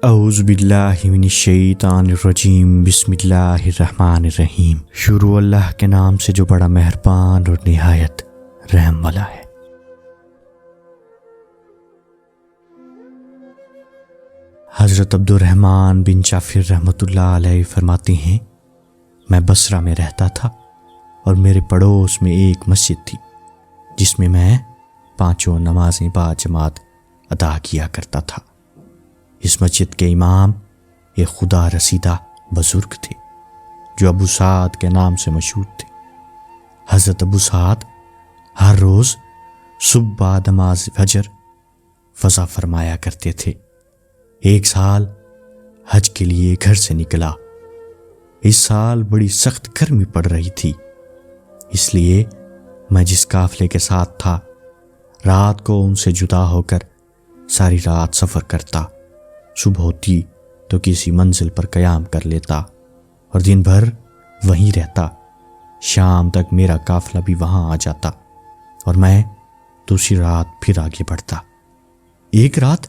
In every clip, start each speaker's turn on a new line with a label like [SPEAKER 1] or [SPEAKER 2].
[SPEAKER 1] اعوذ باللہ من الشیطان الرجیم بسم اللہ الرحمن الرحیم۔ شروع اللہ کے نام سے جو بڑا مہربان اور نہایت رحم والا ہے۔ حضرت عبد الرحمن بن جعفر رحمۃ اللہ علیہ فرماتے ہیں، میں بصرہ میں رہتا تھا اور میرے پڑوس میں ایک مسجد تھی جس میں میں 5 نمازیں باجماعت ادا کیا کرتا تھا۔ اس مسجد کے امام ایک خدا رسیدہ بزرگ تھے جو ابو سعد کے نام سے مشہور تھے۔ حضرت ابو سعد ہر روز صبح بعد نماز فجر وضع فرمایا کرتے تھے۔ ایک سال حج کے لیے گھر سے نکلا۔ اس سال بڑی سخت گرمی پڑ رہی تھی، اس لیے میں جس قافلے کے ساتھ تھا رات کو ان سے جدا ہو کر ساری رات سفر کرتا، صبح ہوتی تو کسی منزل پر قیام کر لیتا اور دن بھر وہیں رہتا۔ شام تک میرا قافلہ بھی وہاں آ جاتا اور میں دوسری رات پھر آگے بڑھتا۔ ایک رات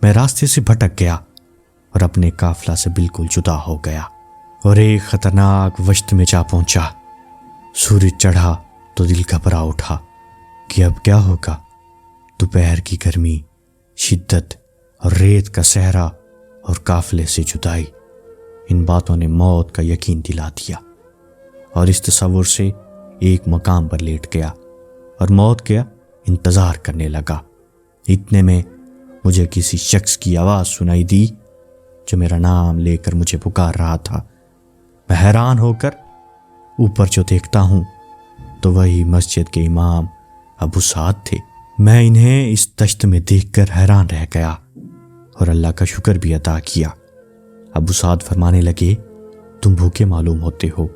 [SPEAKER 1] میں راستے سے بھٹک گیا اور اپنے قافلہ سے بالکل جدا ہو گیا اور ایک خطرناک وشت میں جا پہنچا۔ سورج چڑھا تو دل گھبرا اٹھا کہ اب کیا ہوگا۔ دوپہر کی گرمی، شدت اور ریت کا صحرا اور قافلے سے جدائی، ان باتوں نے موت کا یقین دلا دیا اور اس تصور سے ایک مقام پر لیٹ گیا اور موت کا انتظار کرنے لگا۔ اتنے میں مجھے کسی شخص کی آواز سنائی دی جو میرا نام لے کر مجھے پکار رہا تھا۔ میں حیران ہو کر اوپر جو دیکھتا ہوں تو وہی مسجد کے امام ابو سعد تھے۔ میں انہیں اس دشت میں دیکھ کر حیران رہ گیا اور اللہ کا شکر بھی ادا کیا۔ ابو سعد فرمانے لگے، تم بھوکے معلوم ہوتے ہو؟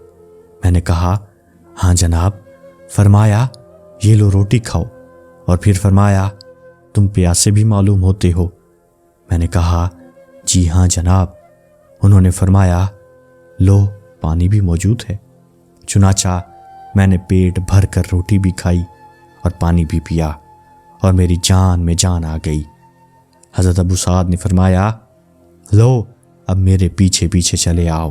[SPEAKER 1] میں نے کہا، ہاں جناب۔ فرمایا، یہ لو روٹی کھاؤ، اور پھر فرمایا، تم پیاسے بھی معلوم ہوتے ہو؟ میں نے کہا، جی ہاں جناب۔ انہوں نے فرمایا، لو پانی بھی موجود ہے۔ چنانچہ میں نے پیٹ بھر کر روٹی بھی کھائی اور پانی بھی پیا اور میری جان میں جان آ گئی۔ حضرت ابو سعد نے فرمایا، لو اب میرے پیچھے پیچھے چلے آؤ۔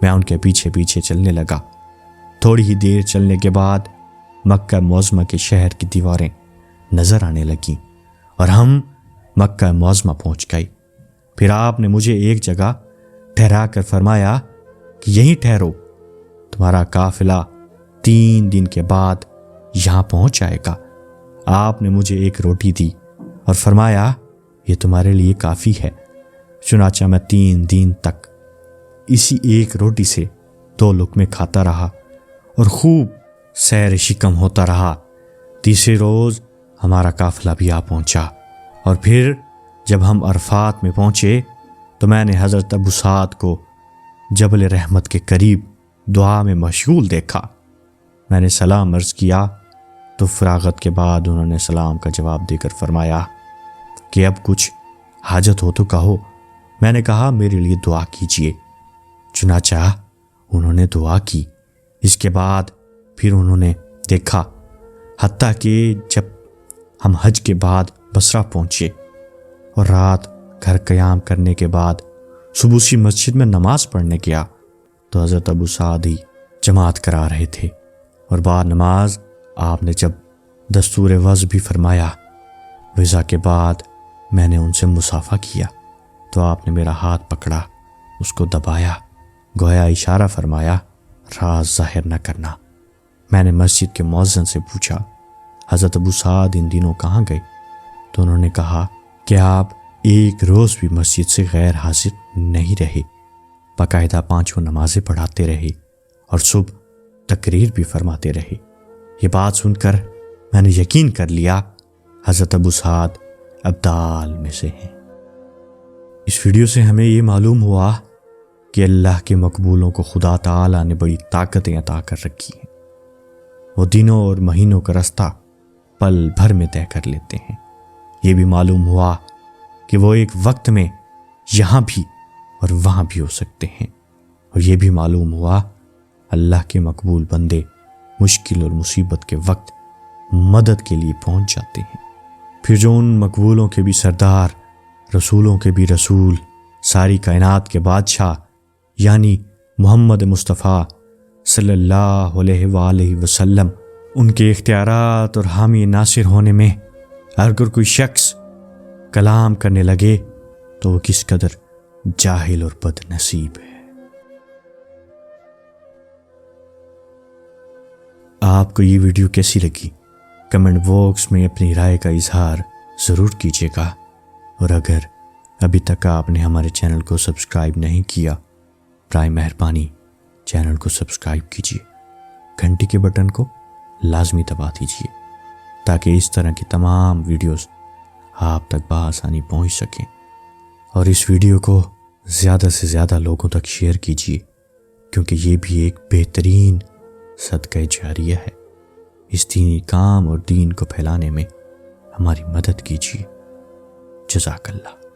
[SPEAKER 1] میں ان کے پیچھے پیچھے چلنے لگا۔ تھوڑی ہی دیر چلنے کے بعد مکہ معظمہ کے شہر کی دیواریں نظر آنے لگیں اور ہم مکہ معظمہ پہنچ گئے۔ پھر آپ نے مجھے ایک جگہ ٹھہرا کر فرمایا کہ یہیں ٹھہرو، تمہارا قافلہ 3 دن کے بعد یہاں پہنچ جائے گا۔ آپ نے مجھے ایک روٹی دی اور فرمایا، یہ تمہارے لیے کافی ہے۔ چنانچہ میں 3 دن تک اسی ایک روٹی سے 2 لقمے کھاتا رہا اور خوب سیر شکم ہوتا رہا۔ تیسرے روز ہمارا قافلہ بھی آ پہنچا اور پھر جب ہم عرفات میں پہنچے تو میں نے حضرت ابو سعد کو جبل رحمت کے قریب دعا میں مشغول دیکھا۔ میں نے سلام عرض کیا تو فراغت کے بعد انہوں نے سلام کا جواب دے کر فرمایا کہ اب کچھ حاجت ہو تو کہو۔ میں نے کہا، میرے لیے دعا کیجیے۔ چنانچہ انہوں نے دعا کی۔ اس کے بعد پھر انہوں نے دیکھا، حتیٰ کہ جب ہم حج کے بعد بصرہ پہنچے اور رات گھر قیام کرنے کے بعد صبح اسی مسجد میں نماز پڑھنے گیا تو حضرت ابو سعد ہی جماعت کرا رہے تھے، اور بعد نماز آپ نے جب دستور وضو بھی فرمایا، وضو کے بعد میں نے ان سے مصافحہ کیا تو آپ نے میرا ہاتھ پکڑا، اس کو دبایا، گویا اشارہ فرمایا، راز ظاہر نہ کرنا۔ میں نے مسجد کے مؤذن سے پوچھا، حضرت ابو سعد ان دنوں کہاں گئے؟ تو انہوں نے کہا کہ آپ ایک روز بھی مسجد سے غیر حاضر نہیں رہے، باقاعدہ 5 نمازیں پڑھاتے رہے اور صبح تقریر بھی فرماتے رہے۔ یہ بات سن کر میں نے یقین کر لیا حضرت ابو سعد ابدال میں سے ہیں۔ اس ویڈیو سے ہمیں یہ معلوم ہوا کہ اللہ کے مقبولوں کو خدا تعالیٰ نے بڑی طاقتیں عطا کر رکھی ہیں۔ وہ دنوں اور مہینوں کا راستہ پل بھر میں طے کر لیتے ہیں۔ یہ بھی معلوم ہوا کہ وہ ایک وقت میں یہاں بھی اور وہاں بھی ہو سکتے ہیں، اور یہ بھی معلوم ہوا اللہ کے مقبول بندے مشکل اور مصیبت کے وقت مدد کے لیے پہنچ جاتے ہیں۔ پھر جو ان مقبولوں کے بھی سردار، رسولوں کے بھی رسول ساری کائنات کے بادشاہ یعنی محمد مصطفیٰ صلی اللہ علیہ وآلہ وسلم، ان کے اختیارات اور حامی ناصر ہونے میں اگر کوئی شخص کلام کرنے لگے تو وہ کس قدر جاہل اور بد نصیب ہے۔ آپ کو یہ ویڈیو کیسی لگی؟ کمنٹ باکس میں اپنی رائے کا اظہار ضرور کیجیے گا، اور اگر ابھی تک آپ نے ہمارے چینل کو سبسکرائب نہیں کیا، برائے مہربانی چینل کو سبسکرائب کیجیے، گھنٹی کے بٹن کو لازمی دبا دیجیے تاکہ اس طرح کی تمام ویڈیوز آپ تک بآسانی پہنچ سکیں، اور اس ویڈیو کو زیادہ سے زیادہ لوگوں تک شیئر کیجیے، کیونکہ یہ بھی ایک بہترین صدقہ جاریہ ہے۔ اس دینی کام اور دین کو پھیلانے میں ہماری مدد کیجیے۔ جزاک اللہ۔